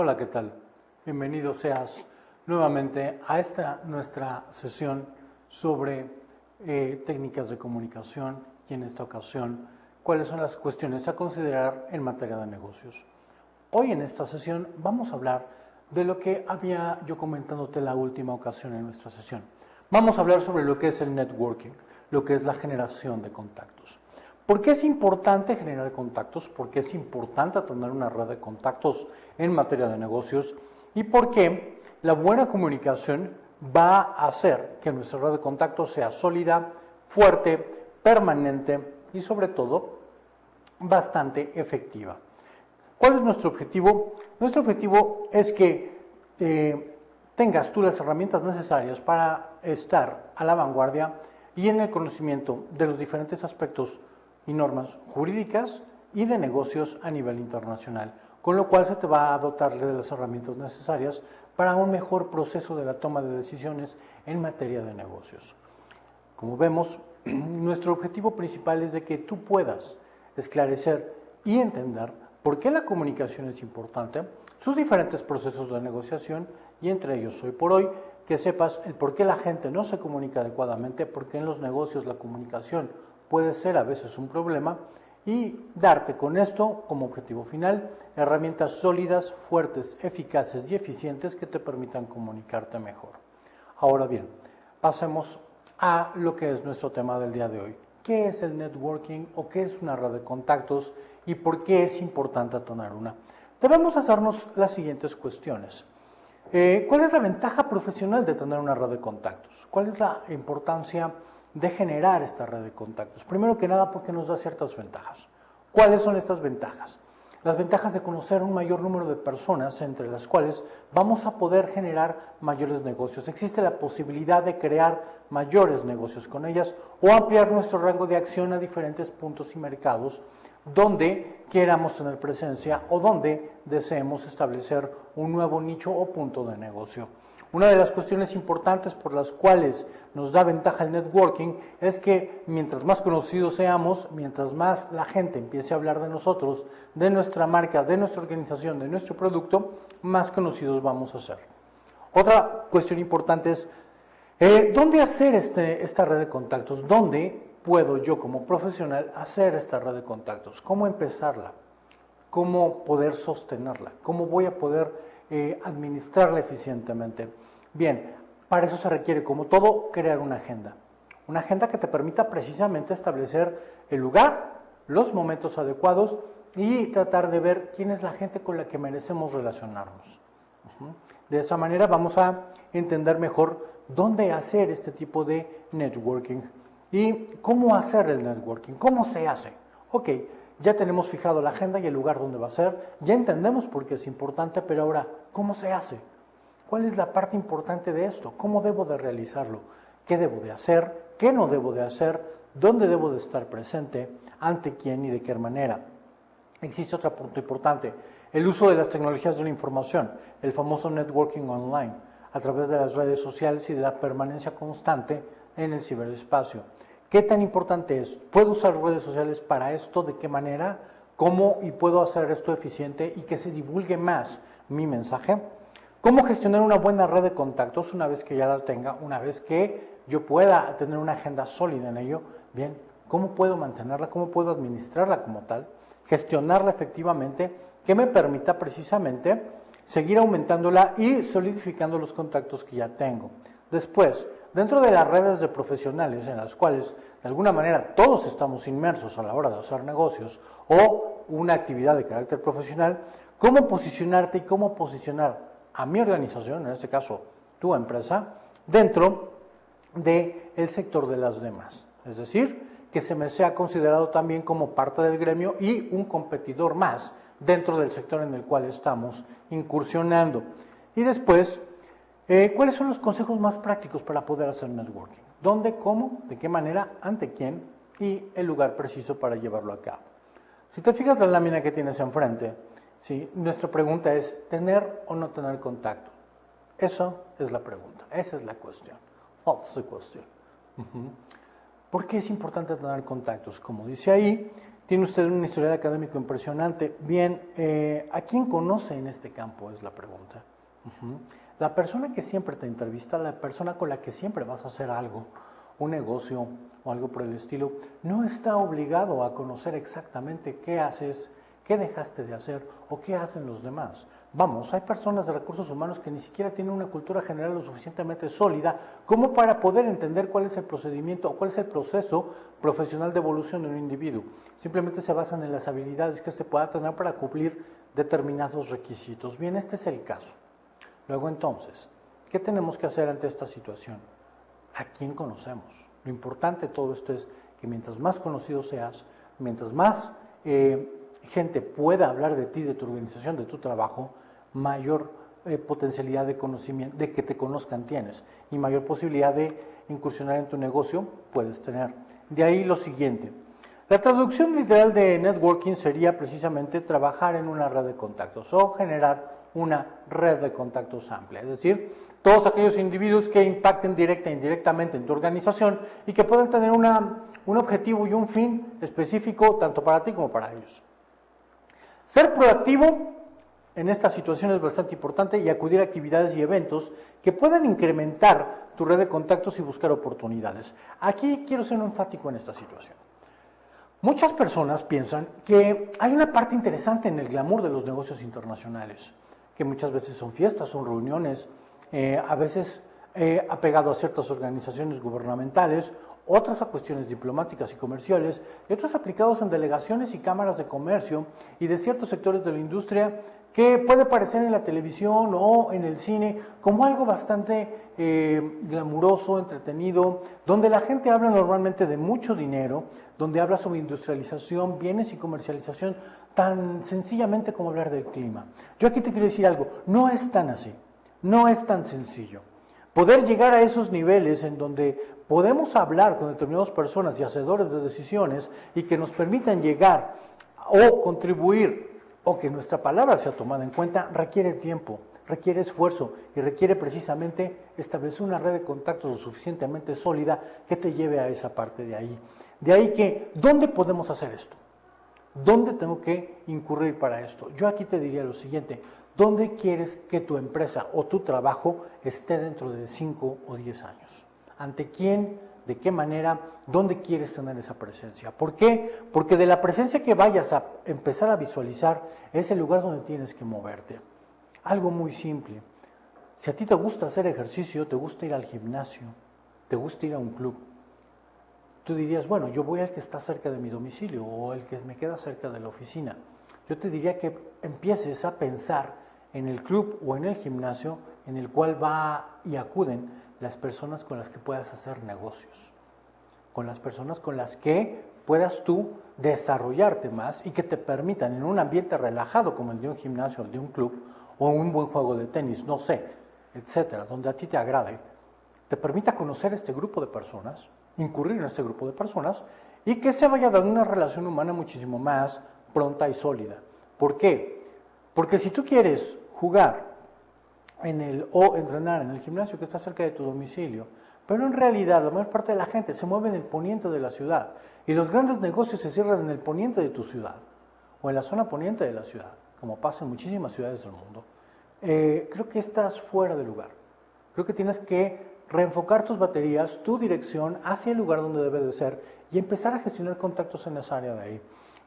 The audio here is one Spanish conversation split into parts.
Hola, ¿qué tal? Bienvenido seas nuevamente a esta nuestra sesión sobre técnicas de comunicación y en esta ocasión cuáles son las cuestiones a considerar en materia de negocios. Hoy en esta sesión vamos a hablar de lo que había yo comentándote la última ocasión en nuestra sesión. Vamos a hablar sobre lo que es el networking, lo que es la generación de contactos. ¿Por qué es importante generar contactos? ¿Por qué es importante tener una red de contactos en materia de negocios? ¿Y por qué la buena comunicación va a hacer que nuestra red de contactos sea sólida, fuerte, permanente y sobre todo bastante efectiva? ¿Cuál es nuestro objetivo? Nuestro objetivo es que tengas tú las herramientas necesarias para estar a la vanguardia y en el conocimiento de los diferentes aspectos y normas jurídicas y de negocios a nivel internacional, con lo cual se te va a dotar de las herramientas necesarias para un mejor proceso de la toma de decisiones en materia de negocios. Como vemos, nuestro objetivo principal es de que tú puedas esclarecer y entender por qué la comunicación es importante, sus diferentes procesos de negociación y entre ellos, hoy por hoy, que sepas el por qué la gente no se comunica adecuadamente, porque en los negocios la comunicación puede ser a veces un problema y darte con esto como objetivo final herramientas sólidas, fuertes, eficaces y eficientes que te permitan comunicarte mejor. Ahora bien, pasemos a lo que es nuestro tema del día de hoy. ¿Qué es el networking o qué es una red de contactos y por qué es importante tener una? Debemos hacernos las siguientes cuestiones. ¿Cuál es la ventaja profesional de tener una red de contactos? ¿Cuál es la importancia de generar esta red de contactos? Primero que nada, porque nos da ciertas ventajas. ¿Cuáles son estas ventajas? Las ventajas de conocer un mayor número de personas entre las cuales vamos a poder generar mayores negocios. Existe la posibilidad de crear mayores negocios con ellas o ampliar nuestro rango de acción a diferentes puntos y mercados donde queramos tener presencia o donde deseemos establecer un nuevo nicho o punto de negocio. Una de las cuestiones importantes por las cuales nos da ventaja el networking es que mientras más conocidos seamos, mientras más la gente empiece a hablar de nosotros, de nuestra marca, de nuestra organización, de nuestro producto, más conocidos vamos a ser. Otra cuestión importante es, ¿dónde hacer esta red de contactos? ¿Dónde puedo yo como profesional hacer esta red de contactos? ¿Cómo empezarla? ¿Cómo poder sostenerla? ¿Cómo voy a poder administrarla eficientemente? Bien, para eso se requiere, como todo, crear una agenda que te permita precisamente establecer el lugar, los momentos adecuados y tratar de ver quién es la gente con la que merecemos relacionarnos. De esa manera vamos a entender mejor dónde hacer este tipo de networking y cómo hacer el networking, cómo se hace. Ok, ya tenemos fijado la agenda y el lugar donde va a ser, ya entendemos por qué es importante, pero ahora, ¿cómo se hace? ¿Cuál es la parte importante de esto? ¿Cómo debo de realizarlo? ¿Qué debo de hacer? ¿Qué no debo de hacer? ¿Dónde debo de estar presente? ¿Ante quién y de qué manera? Existe otro punto importante, el uso de las tecnologías de la información, el famoso networking online, a través de las redes sociales y de la permanencia constante en el ciberespacio. ¿Qué tan importante es? ¿Puedo usar redes sociales para esto? ¿De qué manera? ¿Cómo y puedo hacer esto eficiente y que se divulgue más mi mensaje? ¿Cómo gestionar una buena red de contactos una vez que ya la tenga, una vez que yo pueda tener una agenda sólida en ello? Bien, ¿cómo puedo mantenerla? ¿Cómo puedo administrarla como tal? Gestionarla efectivamente, que me permita precisamente seguir aumentándola y solidificando los contactos que ya tengo. Después, dentro de las redes de profesionales en las cuales de alguna manera todos estamos inmersos a la hora de hacer negocios o una actividad de carácter profesional, ¿cómo posicionarte y cómo posicionar a mi organización, en este caso tu empresa, dentro del sector de las demás? Es decir, que se me sea considerado también como parte del gremio y un competidor más dentro del sector en el cual estamos incursionando. Y después, ¿cuáles son los consejos más prácticos para poder hacer networking? ¿Dónde, cómo, de qué manera, ante quién y el lugar preciso para llevarlo a cabo? Si te fijas la lámina que tienes enfrente, ¿sí? Nuestra pregunta es, ¿tener o no tener contacto? Eso es la pregunta, esa es la cuestión. That's the question. ¿Por qué es importante tener contactos? Como dice ahí, Tiene usted un historial académico impresionante. Bien, ¿a quién conoce en este campo? Es la pregunta. La persona que siempre te entrevista, la persona con la que siempre vas a hacer algo, un negocio o algo por el estilo, no está obligado a conocer exactamente qué haces, qué dejaste de hacer o qué hacen los demás. Vamos, hay personas de recursos humanos que ni siquiera tienen una cultura general lo suficientemente sólida como para poder entender cuál es el procedimiento o cuál es el proceso profesional de evolución de un individuo. Simplemente se basan en las habilidades que éste pueda tener para cumplir determinados requisitos. Bien, este es el caso. Luego entonces, ¿qué tenemos que hacer ante esta situación? ¿A quién conocemos? Lo importante de todo esto es que mientras más conocido seas, mientras más gente pueda hablar de ti, de tu organización, de tu trabajo, mayor potencialidad de conocimiento, de que te conozcan tienes y mayor posibilidad de incursionar en tu negocio puedes tener. De ahí lo siguiente. La traducción literal de networking sería precisamente trabajar en una red de contactos o generar una red de contactos amplia, es decir, todos aquellos individuos que impacten directa e indirectamente en tu organización y que puedan tener un objetivo y un fin específico tanto para ti como para ellos. Ser proactivo en esta situación es bastante importante y acudir a actividades y eventos que puedan incrementar tu red de contactos y buscar oportunidades. Aquí quiero ser enfático en esta situación. Muchas personas piensan que hay una parte interesante en el glamour de los negocios internacionales, que muchas veces son fiestas, son reuniones, a veces apegado a ciertas organizaciones gubernamentales, otras a cuestiones diplomáticas y comerciales, y otros aplicados en delegaciones y cámaras de comercio y de ciertos sectores de la industria que puede parecer en la televisión o en el cine como algo bastante glamuroso, entretenido, donde la gente habla normalmente de mucho dinero, donde habla sobre industrialización, bienes y comercialización, tan sencillamente como hablar del clima. Yo aquí te quiero decir algo, no es tan así, no es tan sencillo. Poder llegar a esos niveles en donde podemos hablar con determinadas personas y hacedores de decisiones y que nos permitan llegar o contribuir o que nuestra palabra sea tomada en cuenta, requiere tiempo, requiere esfuerzo y requiere precisamente establecer una red de contactos lo suficientemente sólida que te lleve a esa parte de ahí. De ahí que, ¿dónde podemos hacer esto? ¿Dónde tengo que incurrir para esto? Yo aquí te diría lo siguiente, ¿dónde quieres que tu empresa o tu trabajo esté dentro de 5 o 10 años? ¿Ante quién? ¿De qué manera? ¿Dónde quieres tener esa presencia? ¿Por qué? Porque de la presencia que vayas a empezar a visualizar es el lugar donde tienes que moverte. Algo muy simple. Si a ti te gusta hacer ejercicio, te gusta ir al gimnasio, te gusta ir a un club, tú dirías, bueno, yo voy al que está cerca de mi domicilio o el que me queda cerca de la oficina. Yo te diría que empieces a pensar en el club o en el gimnasio en el cual va y acuden las personas con las que puedas hacer negocios, con las personas con las que puedas tú desarrollarte más y que te permitan en un ambiente relajado como el de un gimnasio, el de un club o un buen juego de tenis, no sé, etcétera, donde a ti te agrade, te permita conocer este grupo de personas, incurrir en este grupo de personas y que se vaya dando una relación humana muchísimo más pronta y sólida. ¿Por qué? Porque si tú quieres jugar o entrenar en el gimnasio que está cerca de tu domicilio, pero en realidad la mayor parte de la gente se mueve en el poniente de la ciudad y los grandes negocios se cierran en el poniente de tu ciudad o en la zona poniente de la ciudad, como pasa en muchísimas ciudades del mundo, creo que estás fuera de lugar. Creo que tienes que reenfocar tus baterías, tu dirección hacia el lugar donde debe de ser y empezar a gestionar contactos en esa área de ahí.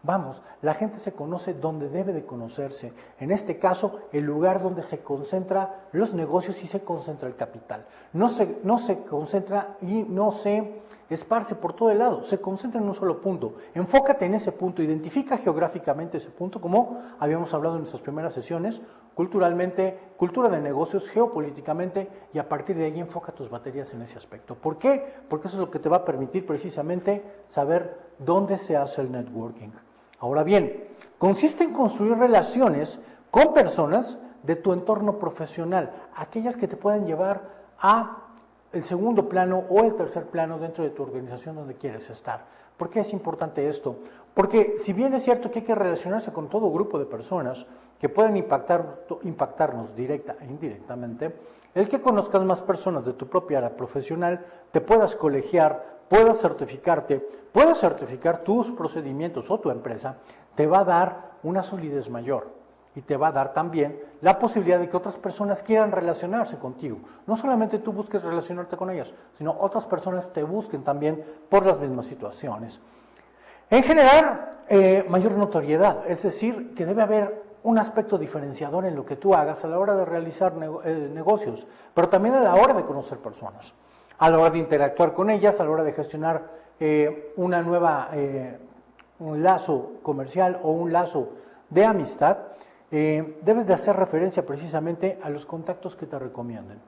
Vamos, la gente se conoce donde debe de conocerse. En este caso, el lugar donde se concentran los negocios y se concentra el capital. No se concentra y no se esparce por todo el lado, se concentra en un solo punto. Enfócate en ese punto, identifica geográficamente ese punto, como habíamos hablado en nuestras primeras sesiones, culturalmente, cultura de negocios, geopolíticamente, y a partir de ahí enfoca tus baterías en ese aspecto. ¿Por qué? Porque eso es lo que te va a permitir precisamente saber dónde se hace el networking. Ahora bien, consiste en construir relaciones con personas de tu entorno profesional, aquellas que te puedan llevar a el segundo plano o el tercer plano dentro de tu organización donde quieres estar. ¿Por qué es importante esto? Porque si bien es cierto que hay que relacionarse con todo grupo de personas que pueden impactarnos directa e indirectamente, El que conozcas más personas de tu propia área profesional, te puedas colegiar, puedas certificarte, puedas certificar tus procedimientos o tu empresa, te va a dar una solidez mayor y te va a dar también la posibilidad de que otras personas quieran relacionarse contigo. No solamente tú busques relacionarte con ellas, sino otras personas te busquen también por las mismas situaciones. En general, mayor notoriedad, es decir, que debe haber un aspecto diferenciador en lo que tú hagas a la hora de realizar negocios, pero también a la hora de conocer personas, a la hora de interactuar con ellas, a la hora de gestionar un lazo comercial o un lazo de amistad. Debes de hacer referencia precisamente a los contactos que te recomienden.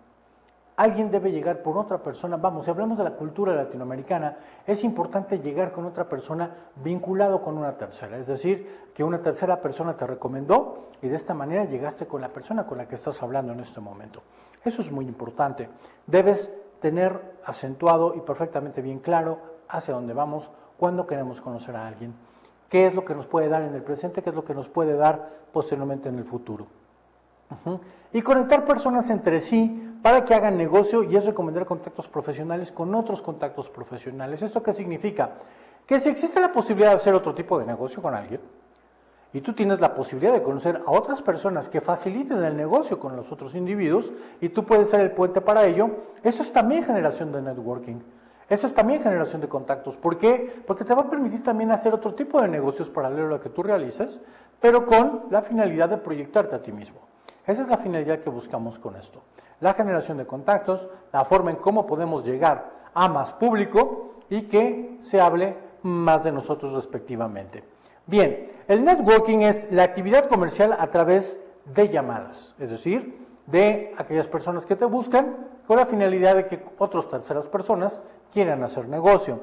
Alguien debe llegar por otra persona. Vamos, si hablamos de la cultura latinoamericana, es importante llegar con otra persona vinculado con una tercera. Es decir, que una tercera persona te recomendó y de esta manera llegaste con la persona con la que estás hablando en este momento. Eso es muy importante. Debes tener acentuado y perfectamente bien claro hacia dónde vamos cuando queremos conocer a alguien. ¿Qué es lo que nos puede dar en el presente? ¿Qué es lo que nos puede dar posteriormente en el futuro? Y conectar personas entre sí para que hagan negocio, y es recomendar contactos profesionales con otros contactos profesionales. ¿Esto qué significa? Que si existe la posibilidad de hacer otro tipo de negocio con alguien, y tú tienes la posibilidad de conocer a otras personas que faciliten el negocio con los otros individuos, y tú puedes ser el puente para ello, eso es también generación de networking. Eso es también generación de contactos. ¿Por qué? Porque te va a permitir también hacer otro tipo de negocios paralelo a lo que tú realices, pero con la finalidad de proyectarte a ti mismo. Esa es la finalidad que buscamos con esto. La generación de contactos, la forma en cómo podemos llegar a más público y que se hable más de nosotros respectivamente. Bien, el networking es la actividad comercial a través de llamadas, es decir, de aquellas personas que te buscan con la finalidad de que otras terceras personas quieran hacer negocio.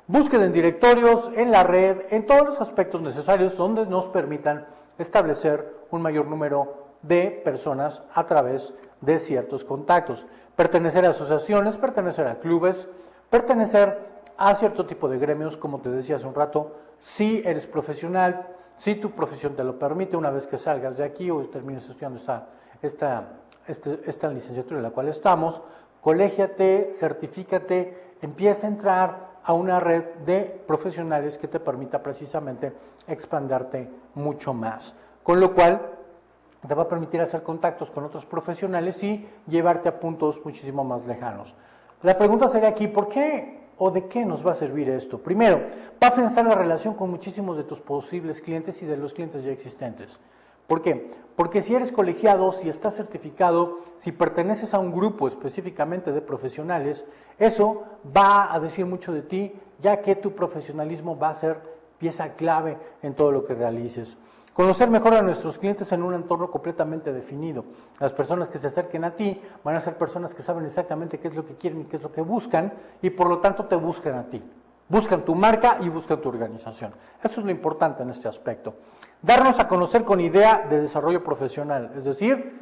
Búsqueda en directorios, en la red, en todos los aspectos necesarios donde nos permitan establecer un mayor número de personas a través de ciertos contactos. Pertenecer a asociaciones, pertenecer a clubes, pertenecer a cierto tipo de gremios, como te decía hace un rato, si eres profesional, si tu profesión te lo permite, una vez que salgas de aquí o termines estudiando esta licenciatura en la cual estamos, colégiate, certifícate, empieza a entrar a una red de profesionales que te permita precisamente expanderte mucho más. Con lo cual, te va a permitir hacer contactos con otros profesionales y llevarte a puntos muchísimo más lejanos. La pregunta sería aquí, ¿por qué o de qué nos va a servir esto? Primero, va a afianzar la relación con muchísimos de tus posibles clientes y de los clientes ya existentes. ¿Por qué? Porque si eres colegiado, si estás certificado, si perteneces a un grupo específicamente de profesionales, eso va a decir mucho de ti, ya que tu profesionalismo va a ser pieza clave en todo lo que realices. Conocer mejor a nuestros clientes en un entorno completamente definido. Las personas que se acerquen a ti van a ser personas que saben exactamente qué es lo que quieren y qué es lo que buscan, y por lo tanto te buscan a ti. Buscan tu marca y buscan tu organización. Eso es lo importante en este aspecto. Darnos a conocer con idea de desarrollo profesional, es decir,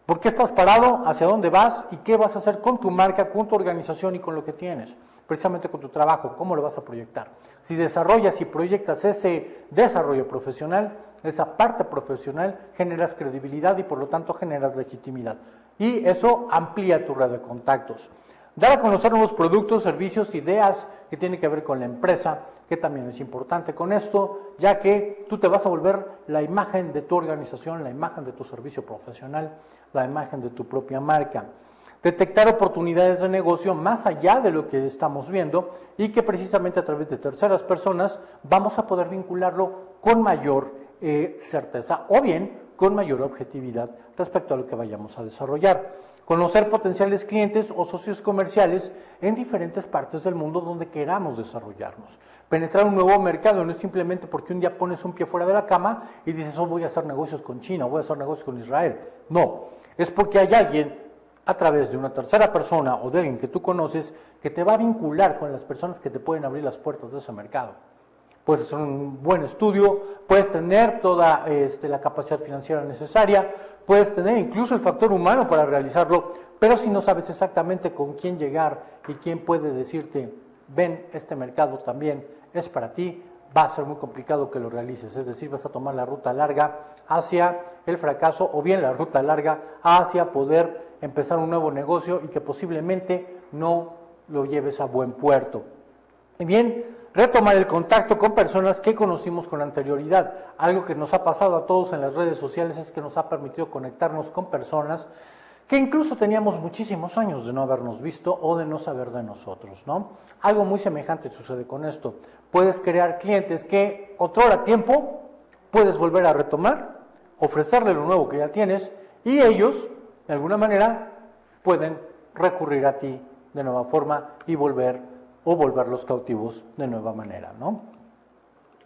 por qué estás parado, hacia dónde vas y qué vas a hacer con tu marca, con tu organización y con lo que tienes, precisamente con tu trabajo, cómo lo vas a proyectar. Si desarrollas y proyectas ese desarrollo profesional, esa parte profesional, generas credibilidad y por lo tanto generas legitimidad. Y eso amplía tu red de contactos. Dar a conocer nuevos productos, servicios, ideas que tienen que ver con la empresa, que también es importante con esto, ya que tú te vas a volver la imagen de tu organización, la imagen de tu servicio profesional, la imagen de tu propia marca. Detectar oportunidades de negocio más allá de lo que estamos viendo y que precisamente a través de terceras personas vamos a poder vincularlo con mayor certeza o bien con mayor objetividad respecto a lo que vayamos a desarrollar. Conocer potenciales clientes o socios comerciales en diferentes partes del mundo donde queramos desarrollarnos. Penetrar un nuevo mercado no es simplemente porque un día pones un pie fuera de la cama y dices, oh, voy a hacer negocios con China, voy a hacer negocios con Israel. No, es porque hay alguien a través de una tercera persona o de alguien que tú conoces que te va a vincular con las personas que te pueden abrir las puertas de ese mercado. Puedes hacer un buen estudio, puedes tener toda la capacidad financiera necesaria, puedes tener incluso el factor humano para realizarlo, pero si no sabes exactamente con quién llegar y quién puede decirte, ven, este mercado también es para ti, va a ser muy complicado que lo realices. Es decir, vas a tomar la ruta larga hacia el fracaso o bien la ruta larga hacia poder empezar un nuevo negocio y que posiblemente no lo lleves a buen puerto. Y bien, retomar el contacto con personas que conocimos con anterioridad. Algo que nos ha pasado a todos en las redes sociales es que nos ha permitido conectarnos con personas que incluso teníamos muchísimos años de no habernos visto o de no saber de nosotros, ¿no? Algo muy semejante sucede con esto. Puedes crear clientes que otrora tiempo puedes volver a retomar, ofrecerle lo nuevo que ya tienes y ellos, de alguna manera, pueden recurrir a ti de nueva forma y volverlos cautivos de nueva manera, ¿no?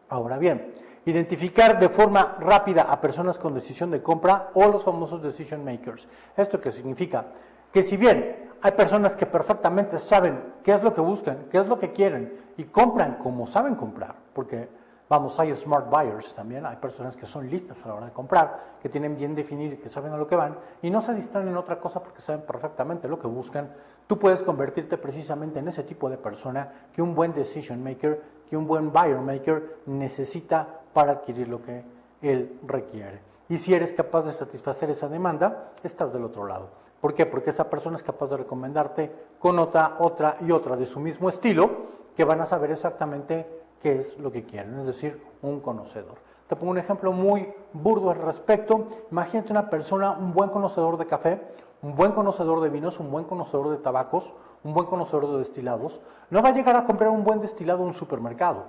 Ahora bien, identificar de forma rápida a personas con decisión de compra o los famosos decision makers. ¿Esto qué significa? Que si bien hay personas que perfectamente saben qué es lo que buscan, qué es lo que quieren y compran como saben comprar, porque vamos, hay smart buyers también, hay personas que son listas a la hora de comprar, que tienen bien definido y que saben a lo que van y no se distraen en otra cosa porque saben perfectamente lo que buscan. Tú puedes convertirte precisamente en ese tipo de persona que un buen decision maker, que un buen buyer maker necesita para adquirir lo que él requiere. Y si eres capaz de satisfacer esa demanda, estás del otro lado. ¿Por qué? Porque esa persona es capaz de recomendarte con otra de su mismo estilo, que van a saber exactamente qué es lo que quieren, es decir, un conocedor. Te pongo un ejemplo muy burdo al respecto. Imagínate una persona, un buen conocedor de café, un buen conocedor de vinos, un buen conocedor de tabacos, un buen conocedor de destilados. No va a llegar a comprar un buen destilado en un supermercado.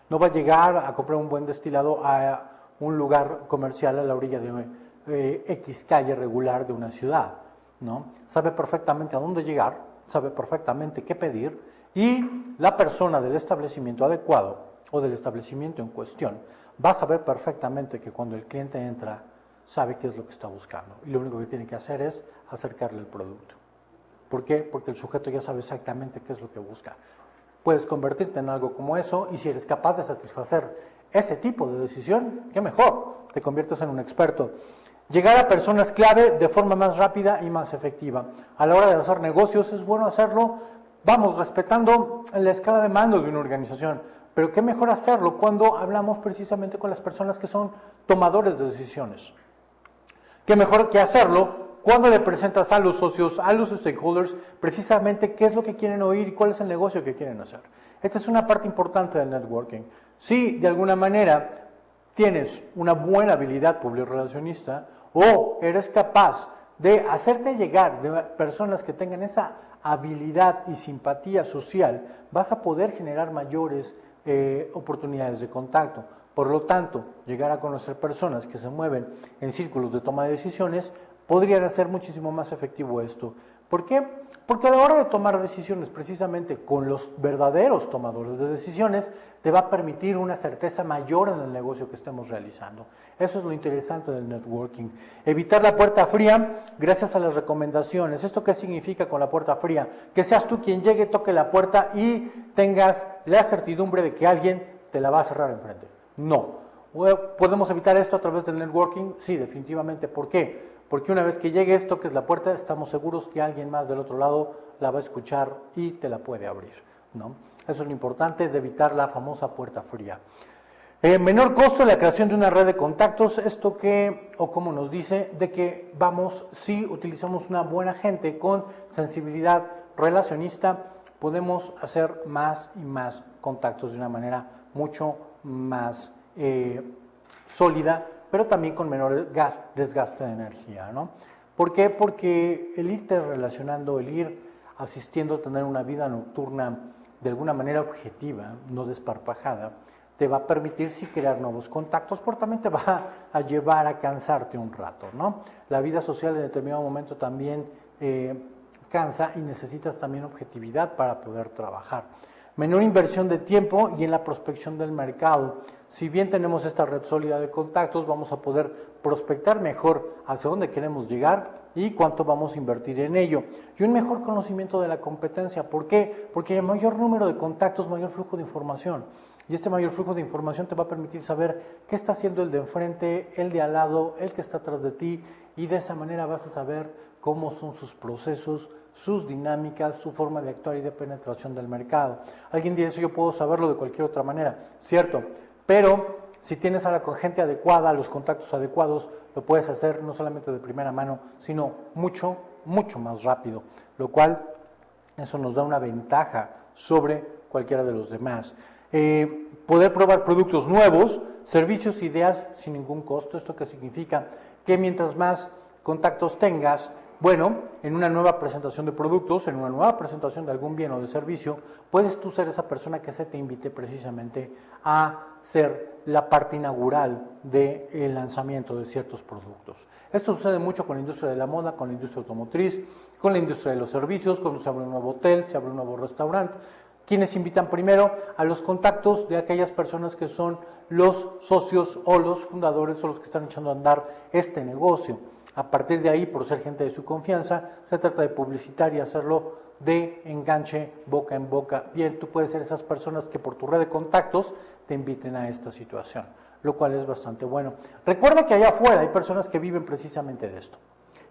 No va a llegar a comprar un buen destilado a un lugar comercial a la orilla de X calle regular de una ciudad, ¿no? Sabe perfectamente a dónde llegar, sabe perfectamente qué pedir y la persona del establecimiento adecuado o del establecimiento en cuestión va a saber perfectamente que cuando el cliente entra sabe qué es lo que está buscando y lo único que tiene que hacer es acercarle el producto. ¿Por qué? Porque el sujeto ya sabe exactamente qué es lo que busca. Puedes convertirte en algo como eso y si eres capaz de satisfacer ese tipo de decisión, qué mejor, te conviertes en un experto. Llegar a personas clave de forma más rápida y más efectiva. A la hora de hacer negocios es bueno hacerlo, vamos, respetando la escala de mando de una organización, pero qué mejor hacerlo cuando hablamos precisamente con las personas que son tomadores de decisiones. Qué mejor que hacerlo cuando le presentas a los socios, a los stakeholders, precisamente qué es lo que quieren oír y cuál es el negocio que quieren hacer. Esta es una parte importante del networking. Si de alguna manera tienes una buena habilidad publirelacionista o eres capaz de hacerte llegar de personas que tengan esa habilidad y simpatía social, vas a poder generar mayores oportunidades de contacto. Por lo tanto, llegar a conocer personas que se mueven en círculos de toma de decisiones podría hacer muchísimo más efectivo esto. ¿Por qué? Porque a la hora de tomar decisiones precisamente con los verdaderos tomadores de decisiones, te va a permitir una certeza mayor en el negocio que estemos realizando. Eso es lo interesante del networking. Evitar la puerta fría gracias a las recomendaciones. ¿Esto qué significa con la puerta fría? Que seas tú quien llegue, toque la puerta y tengas la certidumbre de que alguien te la va a cerrar enfrente. No. ¿Podemos evitar esto a través del networking? Sí, definitivamente. ¿Por qué? Porque una vez que llegues, toques la puerta, estamos seguros que alguien más del otro lado la va a escuchar y te la puede abrir, ¿no? Eso es lo importante de evitar la famosa puerta fría. Menor costo, la creación de una red de contactos, esto que, o como nos dice, de que vamos, si utilizamos una buena gente con sensibilidad relacionista, podemos hacer más y más contactos de una manera mucho más sólida, pero también con menor desgaste de energía, ¿no? ¿Por qué? Porque el irte relacionando, el ir asistiendo a tener una vida nocturna de alguna manera objetiva, no desparpajada, te va a permitir sí crear nuevos contactos, pero también te va a llevar a cansarte un rato, ¿no? La vida social en determinado momento también cansa y necesitas también objetividad para poder trabajar. Menor inversión de tiempo y en la prospección del mercado. Si bien tenemos esta red sólida de contactos, vamos a poder prospectar mejor hacia dónde queremos llegar y cuánto vamos a invertir en ello. Y un mejor conocimiento de la competencia. ¿Por qué? Porque hay mayor número de contactos, mayor flujo de información. Y este mayor flujo de información te va a permitir saber qué está haciendo el de enfrente, el de al lado, el que está atrás de ti. Y de esa manera vas a saber cómo son sus procesos, sus dinámicas, su forma de actuar y de penetración del mercado. Alguien dirá, eso yo puedo saberlo de cualquier otra manera. Cierto, pero si tienes a la gente adecuada, a los contactos adecuados, lo puedes hacer no solamente de primera mano, sino mucho mucho más rápido, lo cual eso nos da una ventaja sobre cualquiera de los demás. Poder probar productos nuevos, servicios, ideas sin ningún costo. ¿Esto qué significa? Que mientras más contactos tengas, bueno, en una nueva presentación de productos, en una nueva presentación de algún bien o de servicio, puedes tú ser esa persona que se te invite precisamente a ser la parte inaugural del lanzamiento de ciertos productos. Esto sucede mucho con la industria de la moda, con la industria automotriz, con la industria de los servicios, cuando se abre un nuevo hotel, se abre un nuevo restaurante. Quienes invitan primero a los contactos de aquellas personas que son los socios o los fundadores o los que están echando a andar este negocio. A partir de ahí, por ser gente de su confianza, se trata de publicitar y hacerlo de enganche boca en boca. Bien, tú puedes ser esas personas que por tu red de contactos te inviten a esta situación, lo cual es bastante bueno. Recuerda que allá afuera hay personas que viven precisamente de esto,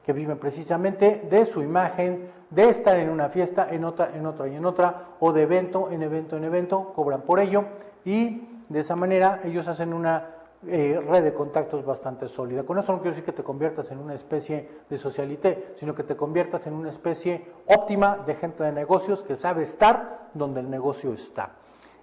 que viven precisamente de su imagen, de estar en una fiesta, en otra y en otra, o de evento en evento, cobran por ello, y de esa manera ellos hacen una red de contactos bastante sólida. Con eso no quiero decir que te conviertas en una especie de socialité, sino que te conviertas en una especie óptima de gente de negocios que sabe estar donde el negocio está.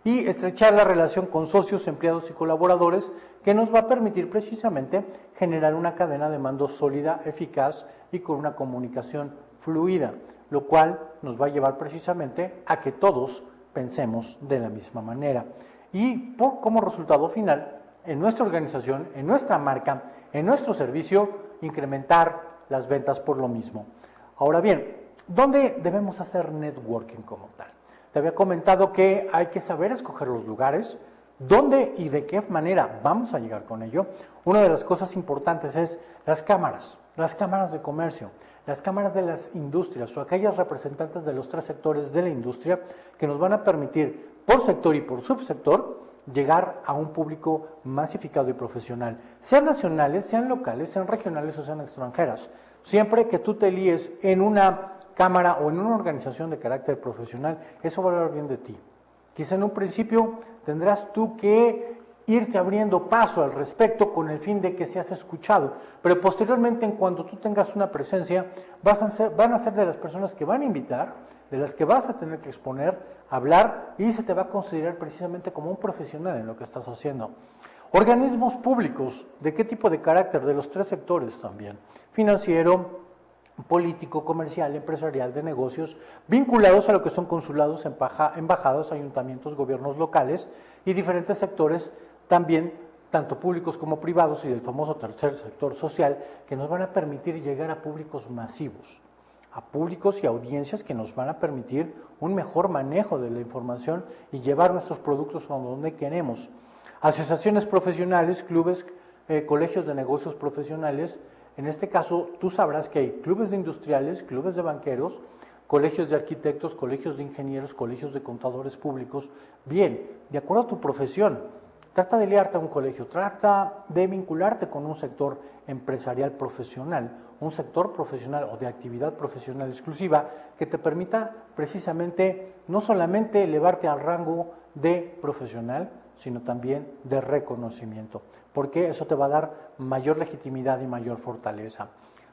Y estrechar la relación con socios, empleados y colaboradores, que nos va a permitir precisamente generar una cadena de mando sólida, eficaz y con una comunicación fluida, lo cual nos va a llevar precisamente a que todos pensemos de la misma manera. Y como resultado final, en nuestra organización, en nuestra marca, en nuestro servicio, incrementar las ventas por lo mismo. Ahora bien, ¿dónde debemos hacer networking como tal? Te había comentado que hay que saber escoger los lugares, dónde y de qué manera vamos a llegar con ello. Una de las cosas importantes es las cámaras de comercio, las cámaras de las industrias o aquellas representantes de los 3 sectores de la industria que nos van a permitir, por sector y por subsector, llegar a un público masificado y profesional, sean nacionales, sean locales, sean regionales o sean extranjeras. Siempre que tú te líes en una cámara o en una organización de carácter profesional, eso va a hablar bien de ti. Quizá en un principio tendrás tú que irte abriendo paso al respecto con el fin de que seas escuchado, pero posteriormente, en cuanto tú tengas una presencia, van a ser de las personas que van a invitar, de las que vas a tener que exponer, hablar, y se te va a considerar precisamente como un profesional en lo que estás haciendo. Organismos públicos, ¿de qué tipo de carácter? De los 3 sectores también, financiero, político, comercial, empresarial, de negocios, vinculados a lo que son consulados, embajadas, ayuntamientos, gobiernos locales y diferentes sectores también, tanto públicos como privados y del famoso tercer sector social, que nos van a permitir llegar a públicos masivos, a públicos y audiencias que nos van a permitir un mejor manejo de la información y llevar nuestros productos a donde queremos. Asociaciones profesionales, clubes, colegios de negocios profesionales. En este caso, tú sabrás que hay clubes de industriales, clubes de banqueros, colegios de arquitectos, colegios de ingenieros, colegios de contadores públicos. Bien, de acuerdo a tu profesión, trata de liarte a un colegio, trata de vincularte con un sector empresarial profesional, un sector profesional o de actividad profesional exclusiva que te permita precisamente no solamente elevarte al rango de profesional, sino también de reconocimiento, porque eso te va a dar mayor legitimidad y mayor fortaleza.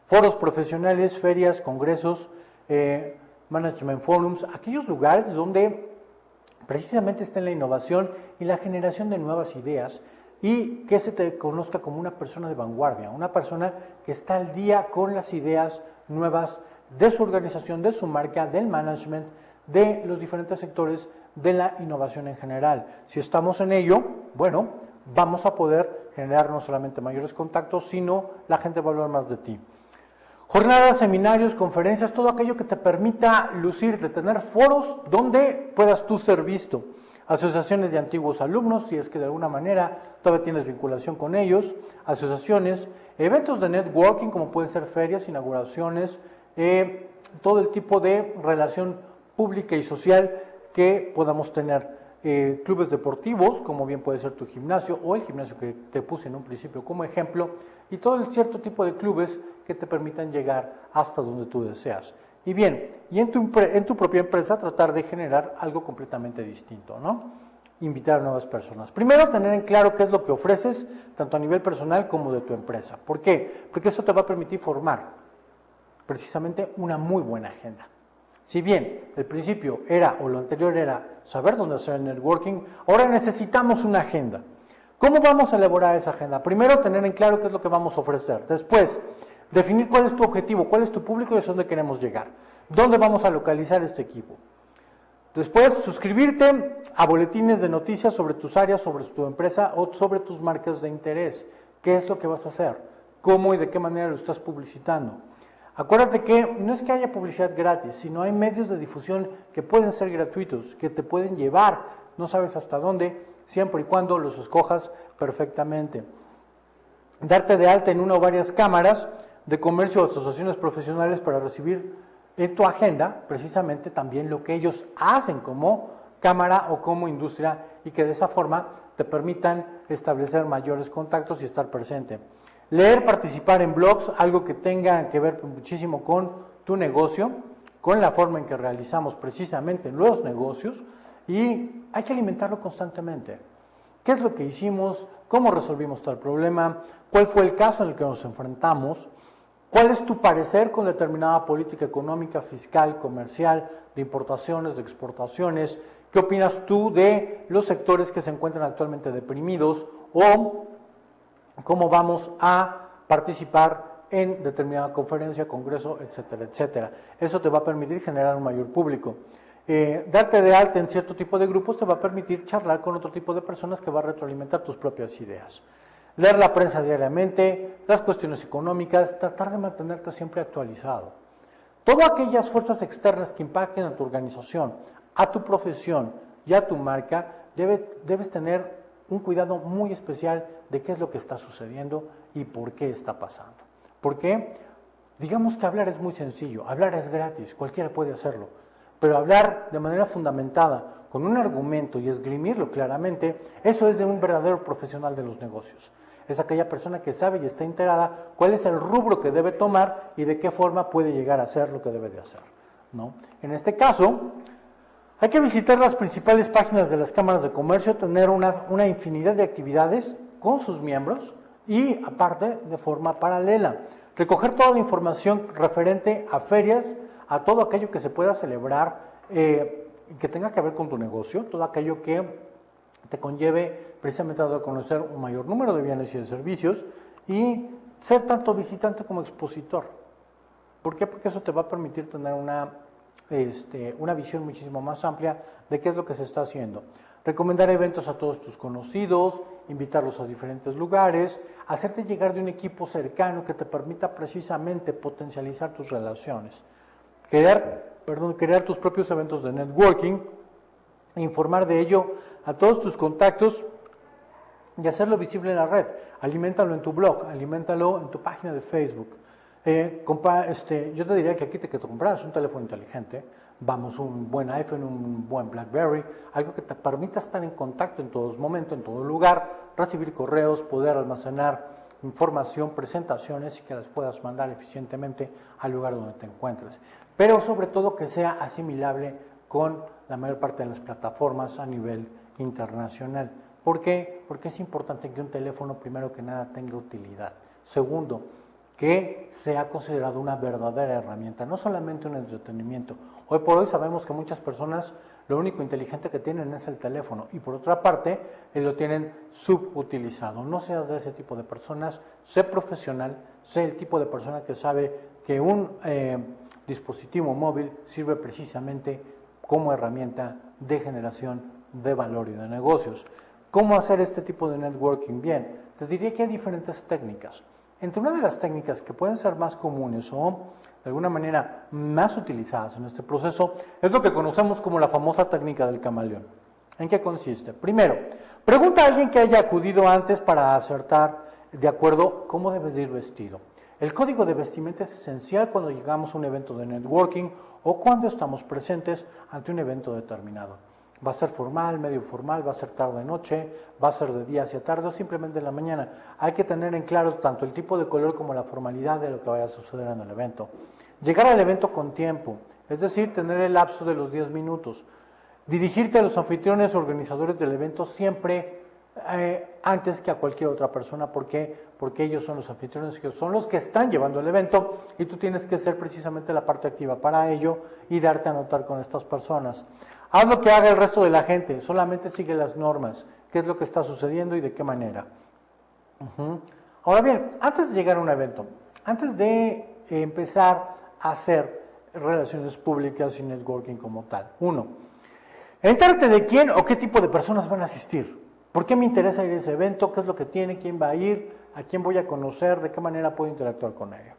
Foros profesionales, ferias, congresos, management forums, aquellos lugares donde precisamente está la innovación y la generación de nuevas ideas y que se te conozca como una persona de vanguardia, una persona que está al día con las ideas nuevas de su organización, de su marca, del management, de los diferentes sectores de la innovación en general. Si estamos en ello, bueno, vamos a poder generar no solamente mayores contactos, sino la gente va a hablar más de ti. Jornadas, seminarios, conferencias, todo aquello que te permita lucir, de tener foros donde puedas tú ser visto. Asociaciones de antiguos alumnos, si es que de alguna manera todavía tienes vinculación con ellos, asociaciones, eventos de networking como pueden ser ferias, inauguraciones, todo el tipo de relación pública y social que podamos tener. Clubes deportivos, como bien puede ser tu gimnasio o el gimnasio que te puse en un principio como ejemplo, y todo el cierto tipo de clubes que te permitan llegar hasta donde tú deseas. Y bien, y en tu propia empresa tratar de generar algo completamente distinto, ¿no? Invitar a nuevas personas. Primero, tener en claro qué es lo que ofreces, tanto a nivel personal como de tu empresa. ¿Por qué? Porque eso te va a permitir formar precisamente una muy buena agenda. Si bien el principio era, o lo anterior era, saber dónde hacer el networking, ahora necesitamos una agenda. ¿Cómo vamos a elaborar esa agenda? Primero, tener en claro qué es lo que vamos a ofrecer. Después, definir cuál es tu objetivo, cuál es tu público y hacia dónde queremos llegar. ¿Dónde vamos a localizar este equipo? Después, suscribirte a boletines de noticias sobre tus áreas, sobre tu empresa o sobre tus marcas de interés. ¿Qué es lo que vas a hacer? ¿Cómo y de qué manera lo estás publicitando? Acuérdate que no es que haya publicidad gratis, sino hay medios de difusión que pueden ser gratuitos, que te pueden llevar, no sabes hasta dónde, siempre y cuando los escojas perfectamente. Darte de alta en una o varias cámaras de comercio o asociaciones profesionales para recibir en tu agenda precisamente también lo que ellos hacen como cámara o como industria y que de esa forma te permitan establecer mayores contactos y estar presente. Leer, participar en blogs, algo que tenga que ver muchísimo con tu negocio, con la forma en que realizamos precisamente los negocios y hay que alimentarlo constantemente. ¿Qué es lo que hicimos? ¿Cómo resolvimos tal problema? ¿Cuál fue el caso en el que nos enfrentamos? ¿Cuál es tu parecer con determinada política económica, fiscal, comercial, de importaciones, de exportaciones? ¿Qué opinas tú de los sectores que se encuentran actualmente deprimidos o cómo vamos a participar en determinada conferencia, congreso, etcétera, etcétera? Eso te va a permitir generar un mayor público. Darte de alta en cierto tipo de grupos te va a permitir charlar con otro tipo de personas que va a retroalimentar tus propias ideas. Leer la prensa diariamente, las cuestiones económicas, tratar de mantenerte siempre actualizado. Todas aquellas fuerzas externas que impacten a tu organización, a tu profesión y a tu marca, debes tener un cuidado muy especial de qué es lo que está sucediendo y por qué está pasando. ¿Por qué? Digamos que hablar es muy sencillo, hablar es gratis, cualquiera puede hacerlo, pero hablar de manera fundamentada, con un argumento y esgrimirlo claramente, eso es de un verdadero profesional de los negocios. Es aquella persona que sabe y está enterada cuál es el rubro que debe tomar y de qué forma puede llegar a hacer lo que debe de hacer, ¿no? En este caso, hay que visitar las principales páginas de las cámaras de comercio, tener una infinidad de actividades con sus miembros y, aparte, de forma paralela. Recoger toda la información referente a ferias, a todo aquello que se pueda celebrar, que tenga que ver con tu negocio, todo aquello que te conlleve precisamente a conocer un mayor número de bienes y de servicios y ser tanto visitante como expositor. ¿Por qué? Porque eso te va a permitir tener una visión muchísimo más amplia de qué es lo que se está haciendo. Recomendar eventos a todos tus conocidos, invitarlos a diferentes lugares, hacerte llegar de un equipo cercano que te permita precisamente potencializar tus relaciones. Crear tus propios eventos de networking, informar de ello a todos tus contactos y hacerlo visible en la red. Aliméntalo en tu blog, aliméntalo en tu página de Facebook. Yo te diría que aquí que te compras un teléfono inteligente, vamos, un buen iPhone, un buen BlackBerry, algo que te permita estar en contacto en todo momento, en todo lugar, recibir correos, poder almacenar información, presentaciones y que las puedas mandar eficientemente al lugar donde te encuentres. Pero sobre todo que sea asimilable con la mayor parte de las plataformas a nivel internacional. ¿Por qué? Porque es importante que un teléfono, primero que nada, tenga utilidad. Segundo, que sea considerado una verdadera herramienta, no solamente un entretenimiento. Hoy por hoy sabemos que muchas personas lo único inteligente que tienen es el teléfono y por otra parte lo tienen subutilizado. No seas de ese tipo de personas, sé profesional, sé el tipo de persona que sabe que un dispositivo móvil sirve precisamente como herramienta de generación de valor y de negocios. ¿Cómo hacer este tipo de networking? Bien, te diría que hay diferentes técnicas. Entre una de las técnicas que pueden ser más comunes o de alguna manera más utilizadas en este proceso es lo que conocemos como la famosa técnica del camaleón. ¿En qué consiste? Primero, pregunta a alguien que haya acudido antes para acertar de acuerdo cómo debes de ir vestido. El código de vestimenta es esencial cuando llegamos a un evento de networking o cuando estamos presentes ante un evento determinado. Va a ser formal, medio formal, va a ser tarde-noche, va a ser de día hacia tarde o simplemente en la mañana. Hay que tener en claro tanto el tipo de color como la formalidad de lo que vaya a suceder en el evento. Llegar al evento con tiempo, es decir, tener el lapso de los 10 minutos. Dirigirte a los anfitriones o organizadores del evento siempre antes que a cualquier otra persona. ¿Por qué? Porque ellos son los anfitriones, que son los que están llevando el evento y tú tienes que ser precisamente la parte activa para ello y darte a notar con estas personas. Haz lo que haga el resto de la gente, solamente sigue las normas, qué es lo que está sucediendo y de qué manera. Ahora bien, antes de llegar a un evento, antes de empezar a hacer relaciones públicas y networking como tal, uno, entérate de quién o qué tipo de personas van a asistir. ¿Por qué me interesa ir a ese evento? ¿Qué es lo que tiene? ¿Quién va a ir? ¿A quién voy a conocer? ¿De qué manera puedo interactuar con ella?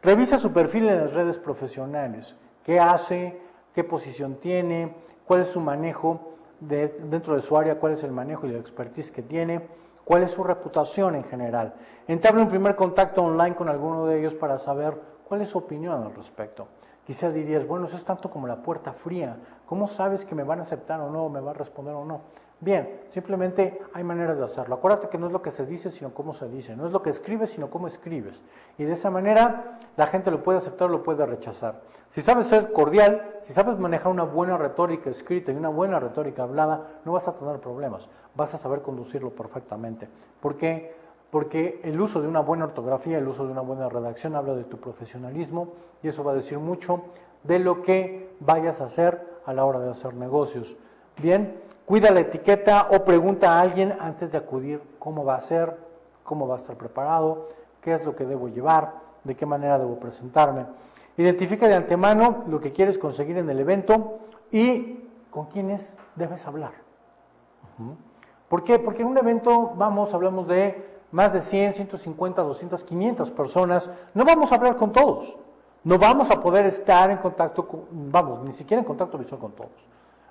Revisa su perfil en las redes profesionales. ¿Qué hace? ¿Qué posición tiene? ¿Cuál es su manejo dentro de su área? ¿Cuál es el manejo y la expertise que tiene? ¿Cuál es su reputación en general? Entabla un primer contacto online con alguno de ellos para saber cuál es su opinión al respecto. Quizás dirías, bueno, eso es tanto como la puerta fría. ¿Cómo sabes que me van a aceptar o no, me va a responder o no? Bien, simplemente hay maneras de hacerlo. Acuérdate que no es lo que se dice, sino cómo se dice. No es lo que escribes, sino cómo escribes. Y de esa manera la gente lo puede aceptar o lo puede rechazar. Si sabes ser cordial, si sabes manejar una buena retórica escrita y una buena retórica hablada, no vas a tener problemas. Vas a saber conducirlo perfectamente. ¿Por qué? Porque el uso de una buena ortografía, el uso de una buena redacción habla de tu profesionalismo y eso va a decir mucho de lo que vayas a hacer a la hora de hacer negocios. Bien, cuida la etiqueta o pregunta a alguien antes de acudir cómo va a ser, cómo va a estar preparado, qué es lo que debo llevar, de qué manera debo presentarme. Identifica de antemano lo que quieres conseguir en el evento y con quiénes debes hablar. ¿Por qué? Porque en un evento hablamos de más de 100, 150, 200, 500 personas, no vamos a hablar con todos, no vamos a poder estar en contacto, ni siquiera en contacto visual con todos.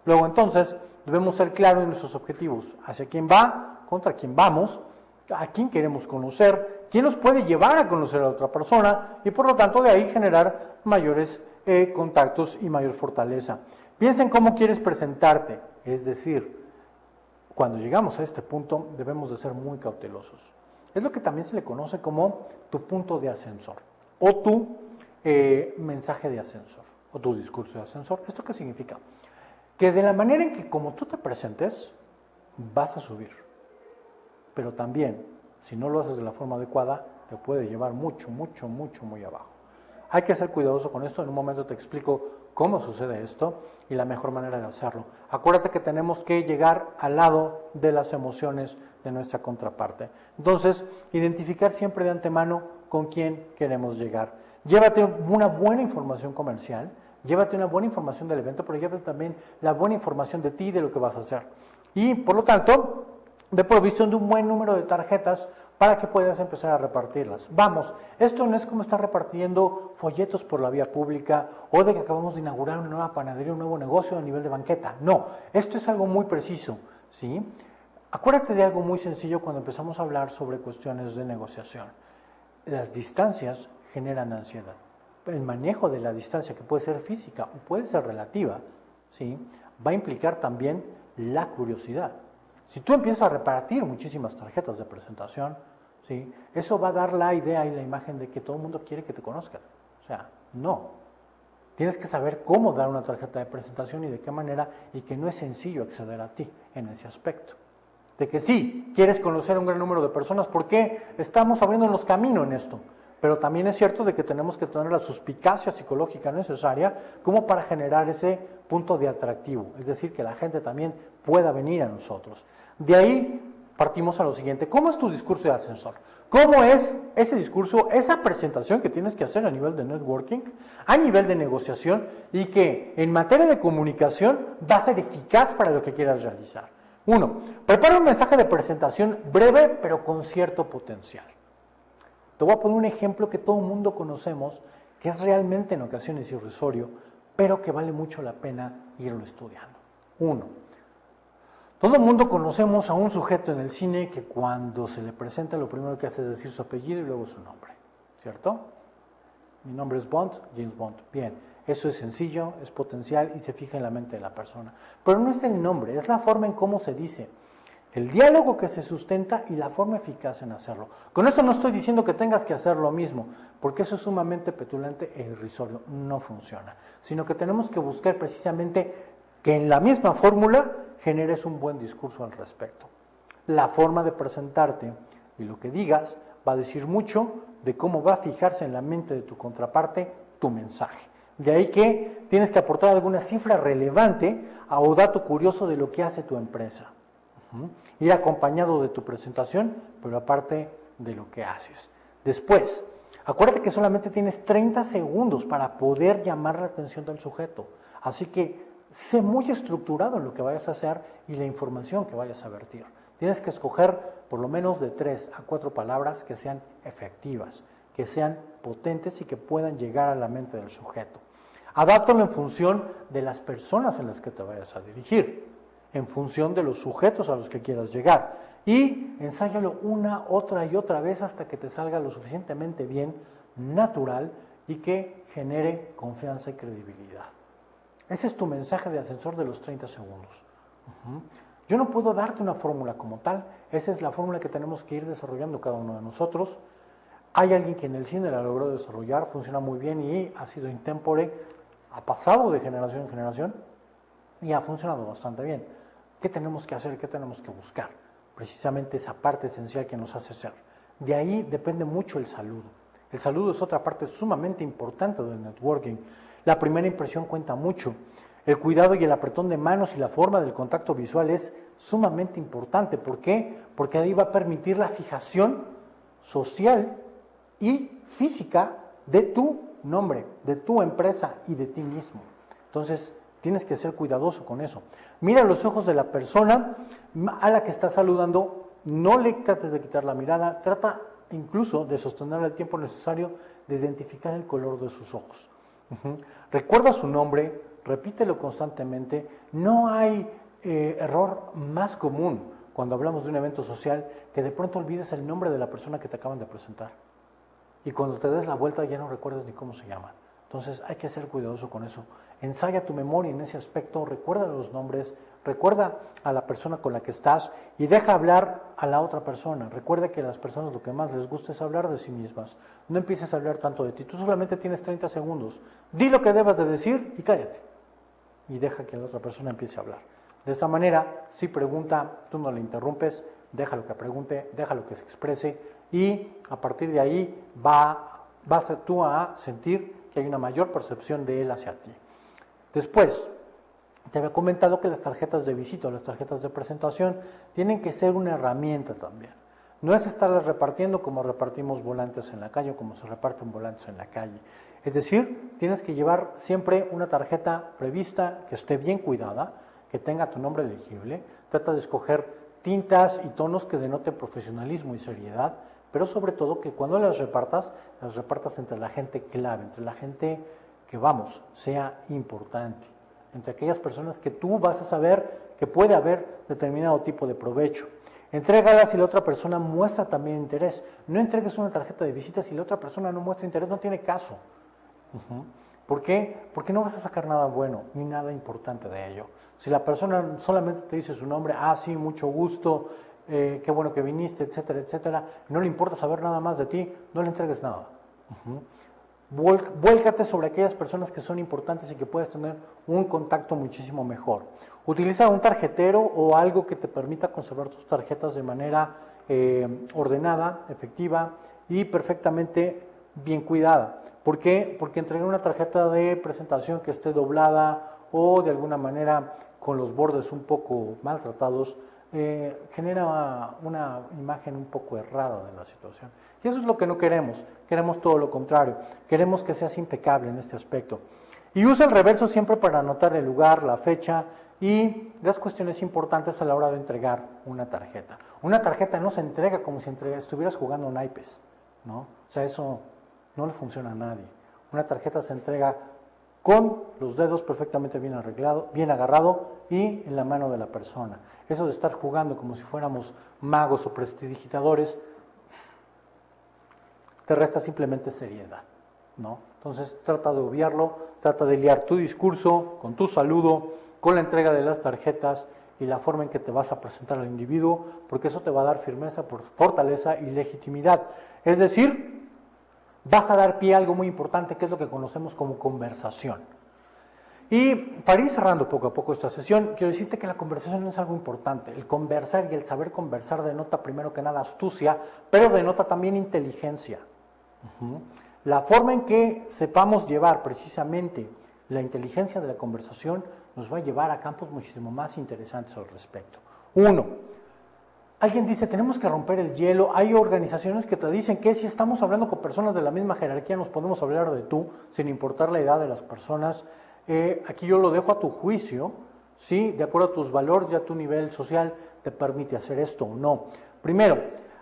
Luego entonces debemos ser claros en nuestros objetivos, hacia quién va, contra quién vamos, a quién queremos conocer, quién nos puede llevar a conocer a otra persona y por lo tanto de ahí generar mayores contactos y mayor fortaleza. Piensa en cómo quieres presentarte, es decir, cuando llegamos a este punto debemos de ser muy cautelosos. Es lo que también se le conoce como tu punto de ascensor o tu mensaje de ascensor o tu discurso de ascensor. ¿Esto qué significa? Que de la manera en que como tú te presentes, vas a subir. Pero también, si no lo haces de la forma adecuada, te puede llevar mucho, muy abajo. Hay que ser cuidadoso con esto. En un momento te explico cómo sucede esto y la mejor manera de hacerlo. Acuérdate que tenemos que llegar al lado de las emociones de nuestra contraparte. Entonces, identificar siempre de antemano con quién queremos llegar. Llévate una buena información comercial, llévate una buena información del evento, pero llévate también la buena información de ti y de lo que vas a hacer. Y, por lo tanto, ve provisión de un buen número de tarjetas para que puedas empezar a repartirlas. Vamos, esto no es como estar repartiendo folletos por la vía pública o de que acabamos de inaugurar una nueva panadería, un nuevo negocio a nivel de banqueta. No, esto es algo muy preciso, ¿sí? Acuérdate de algo muy sencillo cuando empezamos a hablar sobre cuestiones de negociación. Las distancias generan ansiedad. El manejo de la distancia, que puede ser física o puede ser relativa, ¿sí? Va a implicar también la curiosidad. Si tú empiezas a repartir muchísimas tarjetas de presentación, ¿sí? Eso va a dar la idea y la imagen de que todo el mundo quiere que te conozcan. O sea, no. Tienes que saber cómo dar una tarjeta de presentación y de qué manera, y que no es sencillo acceder a ti en ese aspecto. De que sí, quieres conocer a un gran número de personas, porque estamos abriéndonos camino en esto. Pero también es cierto de que tenemos que tener la suspicacia psicológica necesaria como para generar ese punto de atractivo, es decir, que la gente también pueda venir a nosotros. De ahí partimos a lo siguiente: ¿cómo es tu discurso de ascensor? ¿Cómo es ese discurso, esa presentación que tienes que hacer a nivel de networking, a nivel de negociación, y que en materia de comunicación va a ser eficaz para lo que quieras realizar? Uno, prepara un mensaje de presentación breve pero con cierto potencial. Te voy a poner un ejemplo que todo el mundo conocemos, que es realmente en ocasiones irrisorio, pero que vale mucho la pena irlo estudiando. Uno, todo el mundo conocemos a un sujeto en el cine que cuando se le presenta lo primero que hace es decir su apellido y luego su nombre, ¿cierto? Mi nombre es Bond, James Bond. Bien, eso es sencillo, es potencial y se fija en la mente de la persona. Pero no es el nombre, es la forma en cómo se dice, el diálogo que se sustenta y la forma eficaz en hacerlo. Con esto no estoy diciendo que tengas que hacer lo mismo, porque eso es sumamente petulante e irrisorio, no funciona. Sino que tenemos que buscar precisamente que en la misma fórmula generes un buen discurso al respecto. la forma de presentarte y lo que digas va a decir mucho de cómo va a fijarse en la mente de tu contraparte tu mensaje. De ahí que tienes que aportar alguna cifra relevante o dato curioso de lo que hace tu empresa. Ir acompañado de tu presentación, pero aparte de lo que haces. Después, acuérdate que solamente tienes 30 segundos para poder llamar la atención del sujeto. Así que sé muy estructurado en lo que vayas a hacer y la información que vayas a vertir. Tienes que escoger por lo menos de 3 a 4 palabras que sean efectivas, que sean potentes y que puedan llegar a la mente del sujeto. Adáptalo en función de las personas en las que te vayas a dirigir, en función de los sujetos a los que quieras llegar. Y ensáyalo una, otra y otra vez hasta que te salga lo suficientemente bien, natural y que genere confianza y credibilidad. Ese es tu mensaje de ascensor de los 30 segundos. Yo no puedo darte una fórmula como tal, esa es la fórmula que tenemos que ir desarrollando cada uno de nosotros. Hay alguien que en el cine la logró desarrollar, funciona muy bien y ha sido intempore, ha pasado de generación en generación y ha funcionado bastante bien. ¿Qué tenemos que hacer? ¿Qué tenemos que buscar? Precisamente esa parte esencial que nos hace ser. De ahí depende mucho el saludo. El saludo es otra parte sumamente importante del networking. La primera impresión cuenta mucho. El cuidado y el apretón de manos y la forma del contacto visual es sumamente importante. ¿Por qué? Porque ahí va a permitir la fijación social y física de tu nombre, de tu empresa y de ti mismo. Entonces, tienes que ser cuidadoso con eso. Mira los ojos de la persona a la que estás saludando, no le trates de quitar la mirada, trata incluso de sostener el tiempo necesario de identificar el color de sus ojos. Recuerda su nombre, repítelo constantemente. No hay error más común cuando hablamos de un evento social que de pronto olvides el nombre de la persona que te acaban de presentar. Y cuando te des la vuelta ya no recuerdas ni cómo se llama. Entonces hay que ser cuidadoso con eso. Ensaya tu memoria en ese aspecto, recuerda los nombres, recuerda a la persona con la que estás y deja hablar a la otra persona. Recuerda que a las personas lo que más les gusta es hablar de sí mismas. No empieces a hablar tanto de ti, tú solamente tienes 30 segundos. Di lo que debas de decir y cállate. Y deja que la otra persona empiece a hablar. De esa manera, si pregunta, tú no le interrumpes, déjalo que pregunte, déjalo que se exprese y a partir de ahí vas tú a sentir que hay una mayor percepción de él hacia ti. Después, te había comentado que las tarjetas de visita o las tarjetas de presentación tienen que ser una herramienta también. No es estarlas repartiendo como repartimos volantes en la calle o como se reparten volantes en la calle. Es decir, tienes que llevar siempre una tarjeta prevista que esté bien cuidada, que tenga tu nombre legible. Trata de escoger tintas y tonos que denoten profesionalismo y seriedad, pero sobre todo que cuando las repartas entre la gente clave, entre la gente que, sea importante, entre aquellas personas que tú vas a saber que puede haber determinado tipo de provecho. Entrégalas si la otra persona muestra también interés. No entregues una tarjeta de visita si la otra persona no muestra interés, no tiene caso. ¿Por qué? Porque no vas a sacar nada bueno ni nada importante de ello. Si la persona solamente te dice su nombre, sí, mucho gusto, qué bueno que viniste, etcétera, etcétera, no le importa saber nada más de ti, no le entregues nada. Vuélcate sobre aquellas personas que son importantes y que puedes tener un contacto muchísimo mejor. Utiliza un tarjetero o algo que te permita conservar tus tarjetas de manera ordenada, efectiva y perfectamente bien cuidada. ¿Por qué? Porque entregar una tarjeta de presentación que esté doblada o de alguna manera con los bordes un poco maltratados genera una imagen un poco errada de la situación. Y eso es lo que no queremos. Queremos todo lo contrario. Queremos que seas impecable en este aspecto. Y usa el reverso siempre para anotar el lugar, la fecha y las cuestiones importantes a la hora de entregar una tarjeta. Una tarjeta no se entrega como si estuvieras jugando naipes, ¿no? O sea, eso no le funciona a nadie. Una tarjeta se entrega con los dedos perfectamente bien arreglado, bien agarrado y en la mano de la persona. Eso de estar jugando como si fuéramos magos o prestidigitadores te resta simplemente seriedad, ¿no? Entonces trata de obviarlo, trata de liar tu discurso con tu saludo, con la entrega de las tarjetas y la forma en que te vas a presentar al individuo, porque eso te va a dar firmeza, fortaleza y legitimidad. Es decir, vas a dar pie a algo muy importante que es lo que conocemos como conversación. Y para ir cerrando poco a poco esta sesión, quiero decirte que la conversación es algo importante. El conversar y el saber conversar denota primero que nada astucia, pero denota también inteligencia. La forma en que sepamos llevar precisamente la inteligencia de la conversación nos va a llevar a campos muchísimo más interesantes al respecto. Uno, alguien dice, tenemos que romper el hielo. Hay organizaciones que te dicen que si estamos hablando con personas de la misma jerarquía nos podemos hablar de tú, sin importar la edad de las personas. Aquí yo lo dejo a tu juicio, ¿sí? De acuerdo a tus valores y a tu nivel social te permite hacer esto o no. Primero,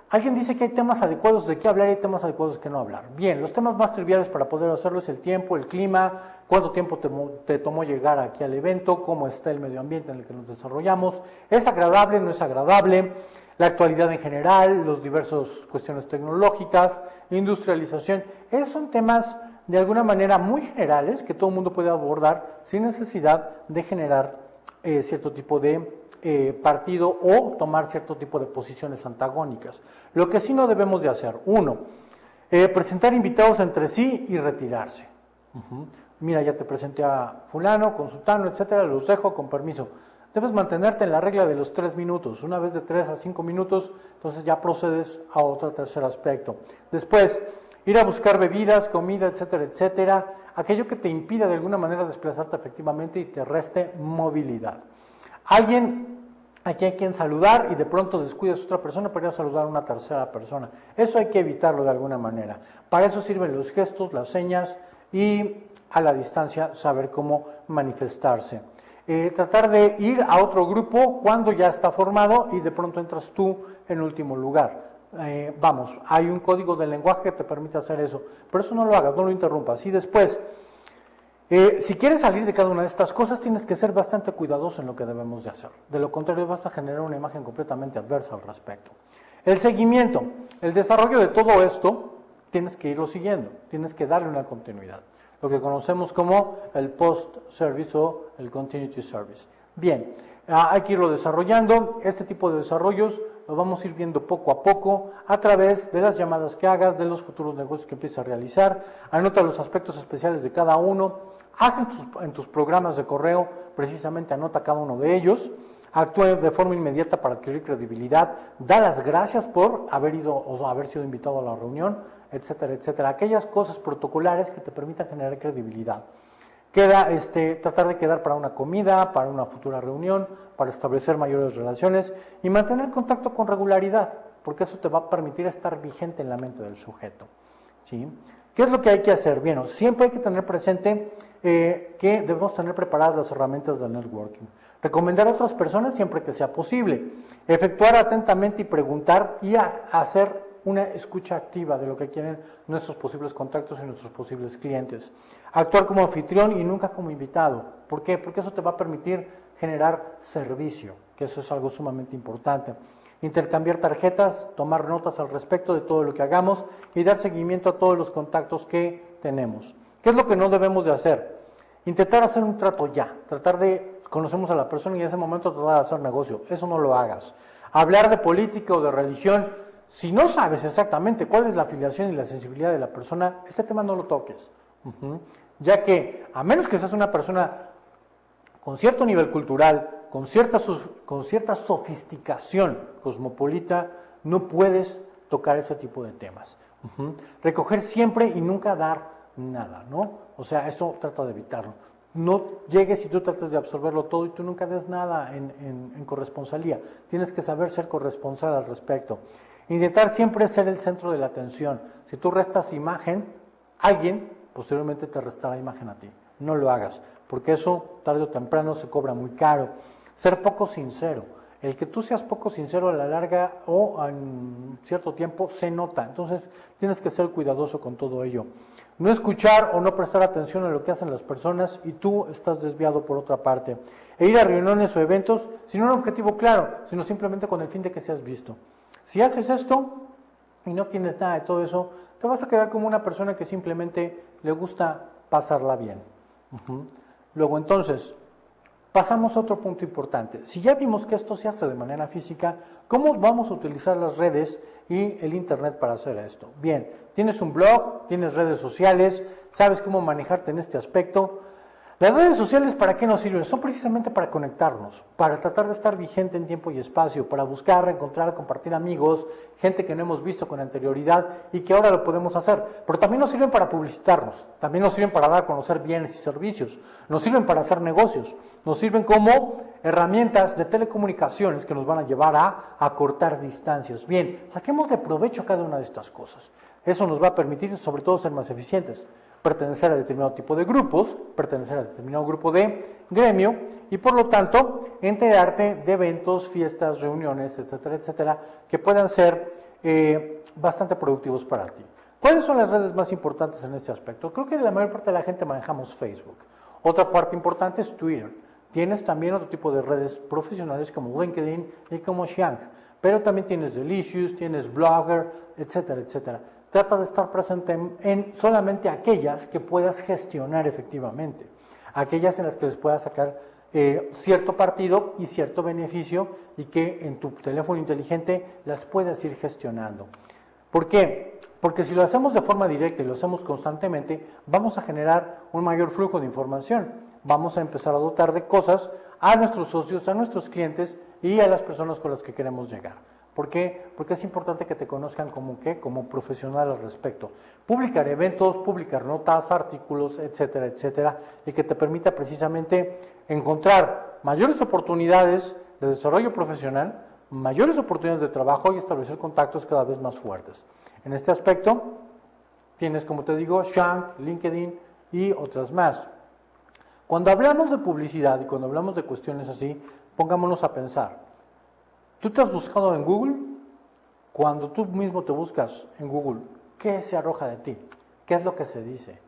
alguien dice que hay temas adecuados de qué hablar y hay temas adecuados de qué no hablar. Bien, los temas más triviales para poder hacerlo es el tiempo, el clima, cuánto tiempo te tomó llegar aquí al evento, cómo está el medio ambiente en el que nos desarrollamos, es agradable, no es agradable, la actualidad en general, los diversos cuestiones tecnológicas, industrialización. Esos son temas de alguna manera muy generales que todo el mundo puede abordar sin necesidad de generar cierto tipo de partido o tomar cierto tipo de posiciones antagónicas. Lo que sí no debemos de hacer, uno, presentar invitados entre sí y retirarse. Mira, ya te presenté a fulano, con sutano, etcétera, los dejo con permiso. Debes mantenerte en la regla de los 3 minutos. Una vez de 3 a 5 minutos, entonces ya procedes a otro tercer aspecto. Después, ir a buscar bebidas, comida, etcétera, etcétera, aquello que te impida de alguna manera desplazarte efectivamente y te reste movilidad. Alguien, aquí hay quien saludar y de pronto descuidas a otra persona para ir a saludar a una tercera persona. Eso hay que evitarlo de alguna manera. Para eso sirven los gestos, las señas y a la distancia saber cómo manifestarse. Tratar de ir a otro grupo cuando ya está formado y de pronto entras tú en último lugar. Vamos, hay un código de lenguaje que te permite hacer eso, pero eso no lo hagas, no lo interrumpas. Y después, si quieres salir de cada una de estas cosas, tienes que ser bastante cuidadoso en lo que debemos de hacer. De lo contrario, vas a generar una imagen completamente adversa al respecto. El seguimiento, el desarrollo de todo esto, tienes que irlo siguiendo, tienes que darle una continuidad. Lo que conocemos como el post-service o el continuity service. Bien, hay que irlo desarrollando. Este tipo de desarrollos lo vamos a ir viendo poco a poco a través de las llamadas que hagas, de los futuros negocios que empieces a realizar. Anota los aspectos especiales de cada uno. Haz en tus programas de correo, precisamente anota cada uno de ellos. Actúa de forma inmediata para adquirir credibilidad. Da las gracias por haber ido o haber sido invitado a la reunión, etcétera, etcétera. Aquellas cosas protocolares que te permitan generar credibilidad. Tratar de quedar para una comida, para una futura reunión, para establecer mayores relaciones y mantener contacto con regularidad, porque eso te va a permitir estar vigente en la mente del sujeto. ¿Sí? ¿Qué es lo que hay que hacer? Bien, siempre hay que tener presente que debemos tener preparadas las herramientas del networking. Recomendar a otras personas siempre que sea posible. Efectuar atentamente y preguntar y hacer una escucha activa de lo que quieren nuestros posibles contactos y nuestros posibles clientes. Actuar como anfitrión y nunca como invitado. ¿Por qué? Porque eso te va a permitir generar servicio, que eso es algo sumamente importante. Intercambiar tarjetas, tomar notas al respecto de todo lo que hagamos y dar seguimiento a todos los contactos que tenemos. ¿Qué es lo que no debemos de hacer? Intentar hacer un trato ya, tratar de conocemos a la persona y en ese momento tratar de hacer negocio. Eso no lo hagas. Hablar de política o de religión, si no sabes exactamente cuál es la afiliación y la sensibilidad de la persona, este tema no lo toques. Ya que, a menos que seas una persona con cierto nivel cultural, con cierta sofisticación cosmopolita, no puedes tocar ese tipo de temas. Recoger siempre y nunca dar nada, ¿no? O sea, esto trata de evitarlo. No llegues y tú trates de absorberlo todo y tú nunca des nada en corresponsalía. Tienes que saber ser corresponsal al respecto. Intentar siempre ser el centro de la atención. Si tú restas imagen, alguien posteriormente te restará imagen a ti. No lo hagas, porque eso tarde o temprano se cobra muy caro. Ser poco sincero. El que tú seas poco sincero a la larga o en cierto tiempo se nota. Entonces tienes que ser cuidadoso con todo ello. No escuchar o no prestar atención a lo que hacen las personas y tú estás desviado por otra parte. E ir a reuniones o eventos sin un objetivo claro, sino simplemente con el fin de que seas visto. Si haces esto y no tienes nada de todo eso, te vas a quedar como una persona que simplemente le gusta pasarla bien. Luego entonces, pasamos a otro punto importante. Si ya vimos que esto se hace de manera física, ¿cómo vamos a utilizar las redes y el internet para hacer esto? Bien, tienes un blog, tienes redes sociales, sabes cómo manejarte en este aspecto. Las redes sociales, ¿para qué nos sirven? Son precisamente para conectarnos, para tratar de estar vigente en tiempo y espacio, para buscar, encontrar, compartir amigos, gente que no hemos visto con anterioridad y que ahora lo podemos hacer. Pero también nos sirven para publicitarnos, también nos sirven para dar a conocer bienes y servicios, nos sirven para hacer negocios, nos sirven como herramientas de telecomunicaciones que nos van a llevar a acortar distancias. Bien, saquemos de provecho cada una de estas cosas. Eso nos va a permitir, sobre todo, ser más eficientes, pertenecer a determinado tipo de grupos, pertenecer a determinado grupo de gremio y por lo tanto enterarte de eventos, fiestas, reuniones, etcétera, etcétera, que puedan ser bastante productivos para ti. ¿Cuáles son las redes más importantes en este aspecto? Creo que la mayor parte de la gente manejamos Facebook. Otra parte importante es Twitter. Tienes también otro tipo de redes profesionales como LinkedIn y como Xiang, pero también tienes Delicious, tienes Blogger, etcétera, etcétera. Trata de estar presente en solamente aquellas que puedas gestionar efectivamente, aquellas en las que les puedas sacar cierto partido y cierto beneficio y que en tu teléfono inteligente las puedas ir gestionando. ¿Por qué? Porque si lo hacemos de forma directa y lo hacemos constantemente, vamos a generar un mayor flujo de información, vamos a empezar a dotar de cosas a nuestros socios, a nuestros clientes y a las personas con las que queremos llegar. ¿Por qué? Porque es importante que te conozcan como profesional al respecto. Publicar eventos, publicar notas, artículos, etcétera, etcétera, y que te permita precisamente encontrar mayores oportunidades de desarrollo profesional, mayores oportunidades de trabajo y establecer contactos cada vez más fuertes. En este aspecto, tienes, como te digo, Xiang, LinkedIn y otras más. Cuando hablamos de publicidad y cuando hablamos de cuestiones así, pongámonos a pensar. ¿Tú te has buscado en Google? Cuando tú mismo te buscas en Google, ¿qué se arroja de ti? ¿Qué es lo que se dice?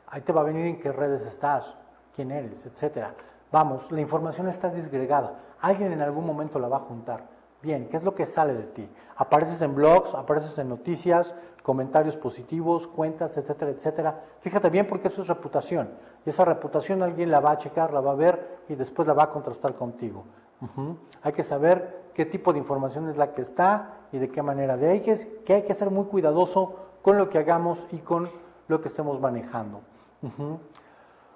Ahí te va a venir en qué redes estás, quién eres, etcétera. Vamos, la información está disgregada. Alguien en algún momento la va a juntar. Bien, ¿qué es lo que sale de ti? Apareces en blogs, apareces en noticias, comentarios positivos, cuentas, etcétera, etcétera. Fíjate bien porque eso es reputación. Y esa reputación alguien la va a checar, la va a ver y después la va a contrastar contigo. Hay que saber qué tipo de información es la que está y de qué manera. De ahí que hay que ser muy cuidadoso con lo que hagamos y con lo que estemos manejando.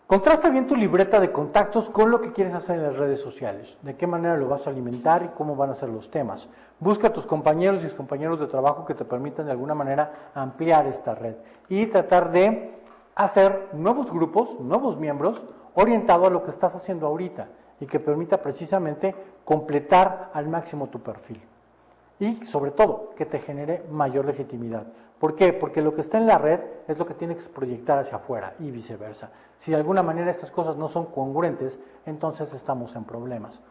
Contrasta bien tu libreta de contactos con lo que quieres hacer en las redes sociales. De qué manera lo vas a alimentar y cómo van a ser los temas. Busca a tus compañeros y tus compañeros de trabajo que te permitan de alguna manera ampliar esta red y tratar de hacer nuevos grupos, nuevos miembros orientados a lo que estás haciendo ahorita y que permita precisamente completar al máximo tu perfil. Y sobre todo, que te genere mayor legitimidad. ¿Por qué? Porque lo que está en la red es lo que tiene que proyectar hacia afuera y viceversa. Si de alguna manera estas cosas no son congruentes, entonces estamos en problemas.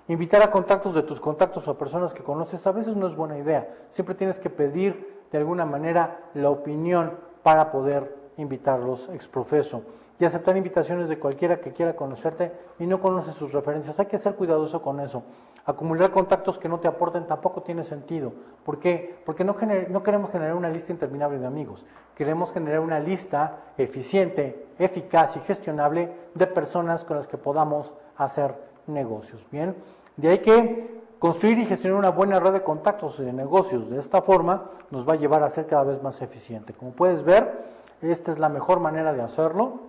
Invitar a contactos de tus contactos o a personas que conoces a veces no es buena idea. Siempre tienes que pedir de alguna manera la opinión para poder invitarlos ex profeso. Y aceptar invitaciones de cualquiera que quiera conocerte y no conoce sus referencias. Hay que ser cuidadoso con eso. Acumular contactos que no te aporten tampoco tiene sentido. ¿Por qué? Porque no queremos generar una lista interminable de amigos. Queremos generar una lista eficiente, eficaz y gestionable de personas con las que podamos hacer negocios. Bien, de ahí que construir y gestionar una buena red de contactos y de negocios de esta forma nos va a llevar a ser cada vez más eficiente. Como puedes ver, esta es la mejor manera de hacerlo.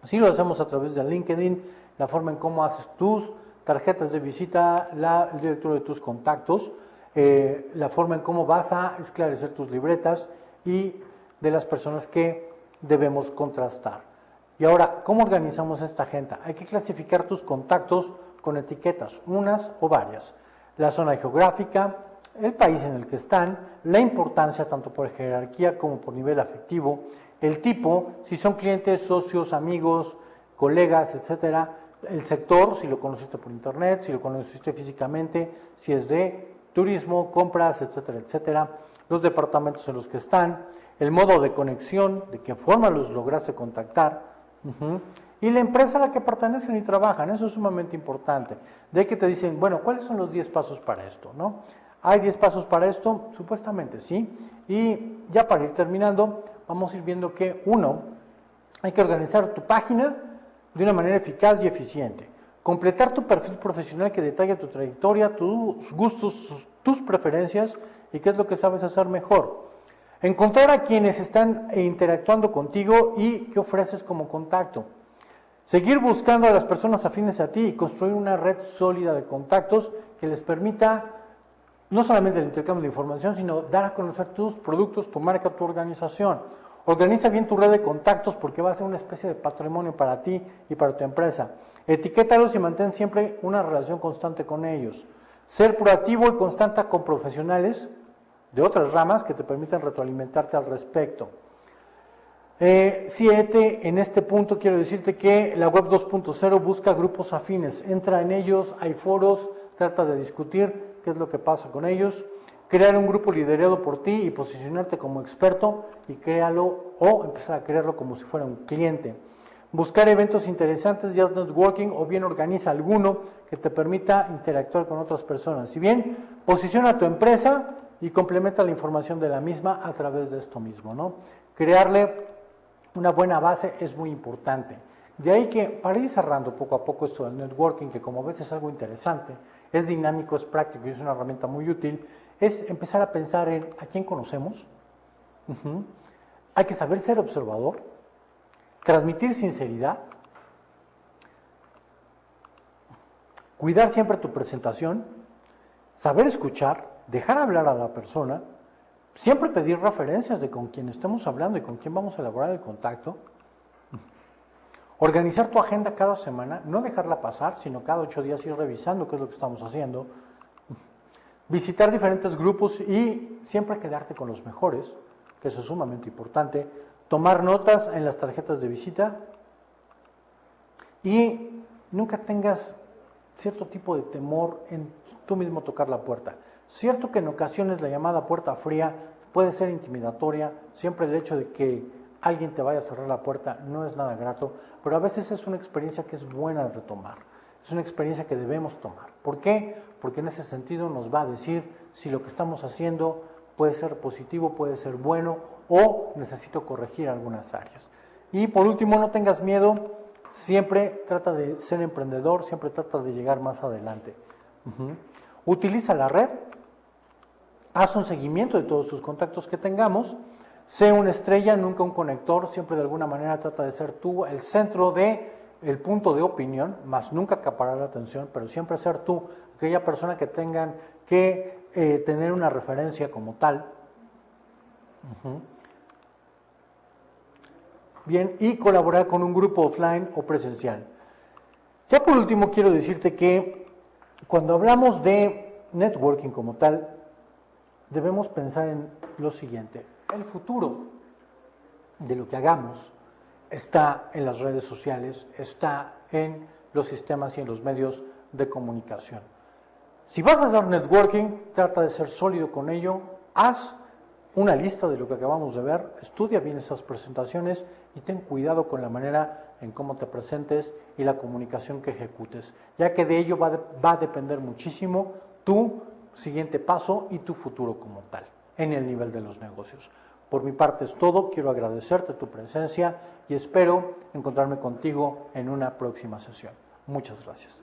Si lo hacemos a través de LinkedIn, la forma en cómo haces tus tarjetas de visita, el directorio de tus contactos, la forma en cómo vas a esclarecer tus libretas y de las personas que debemos contrastar. Y ahora, ¿cómo organizamos esta agenda? Hay que clasificar tus contactos con etiquetas, unas o varias. La zona geográfica, el país en el que están, la importancia tanto por jerarquía como por nivel afectivo, el tipo, si son clientes, socios, amigos, colegas, etcétera, el sector, si lo conociste por internet, si lo conociste físicamente, si es de turismo, compras, etcétera, etcétera, los departamentos en los que están, el modo de conexión, de qué forma los lograste contactar, y la empresa a la que pertenecen y trabajan. Eso es sumamente importante. De que te dicen, bueno, ¿cuáles son los 10 pasos para esto? ¿No? ¿Hay 10 pasos para esto? Supuestamente sí. Y ya para ir terminando, vamos a ir viendo que, uno, hay que organizar tu página de una manera eficaz y eficiente. Completar tu perfil profesional que detalla tu trayectoria, tus gustos, tus preferencias y qué es lo que sabes hacer mejor. Encontrar a quienes están interactuando contigo y qué ofreces como contacto. Seguir buscando a las personas afines a ti y construir una red sólida de contactos que les permita no solamente el intercambio de información, sino dar a conocer tus productos, tu marca, tu organización. Organiza bien tu red de contactos porque va a ser una especie de patrimonio para ti y para tu empresa. Etiquétalos y mantén siempre una relación constante con ellos. Ser proactivo y constante con profesionales de otras ramas que te permitan retroalimentarte al respecto. 7. En este punto quiero decirte que la web 2.0 busca grupos afines. Entra en ellos, hay foros, trata de discutir qué es lo que pasa con ellos. Crear un grupo liderado por ti y posicionarte como experto y créalo o empezar a crearlo como si fuera un cliente. Buscar eventos interesantes, just networking, o bien organiza alguno que te permita interactuar con otras personas. Si bien, posiciona tu empresa y complementa la información de la misma a través de esto mismo, ¿no? Crearle una buena base es muy importante. De ahí que, para ir cerrando poco a poco esto del networking, que como ves es algo interesante, es dinámico, es práctico y es una herramienta muy útil, es empezar a pensar en a quién conocemos. Hay que saber ser observador, transmitir sinceridad, cuidar siempre tu presentación, saber escuchar, dejar hablar a la persona, siempre pedir referencias de con quién estemos hablando y con quién vamos a elaborar el contacto, organizar tu agenda cada semana, no dejarla pasar, sino cada 8 días ir revisando qué es lo que estamos haciendo, visitar diferentes grupos y siempre quedarte con los mejores, que eso es sumamente importante, tomar notas en las tarjetas de visita y nunca tengas cierto tipo de temor en tú mismo tocar la puerta. Cierto que en ocasiones la llamada puerta fría puede ser intimidatoria, siempre el hecho de que alguien te vaya a cerrar la puerta no es nada grato, pero a veces es una experiencia que es buena de retomar, es una experiencia que debemos tomar. ¿Por qué? Porque en ese sentido nos va a decir si lo que estamos haciendo puede ser positivo, puede ser bueno o necesito corregir algunas áreas. Y por último, no tengas miedo, siempre trata de ser emprendedor, siempre trata de llegar más adelante. Utiliza la red, haz un seguimiento de todos tus contactos que tengamos, sé una estrella, nunca un conector, siempre de alguna manera trata de ser tú el centro de el punto de opinión, más nunca acaparar la atención, pero siempre ser tú aquella persona que tengan que tener una referencia como tal. Bien, y colaborar con un grupo offline o presencial. Ya por último quiero decirte que cuando hablamos de networking como tal, debemos pensar en lo siguiente. El futuro de lo que hagamos está en las redes sociales, está en los sistemas y en los medios de comunicación. Si vas a hacer networking, trata de ser sólido con ello, haz una lista de lo que acabamos de ver, estudia bien esas presentaciones y ten cuidado con la manera en cómo te presentes y la comunicación que ejecutes, ya que de ello va a depender muchísimo tu siguiente paso y tu futuro como tal, en el nivel de los negocios. Por mi parte es todo, quiero agradecerte tu presencia y espero encontrarme contigo en una próxima sesión. Muchas gracias.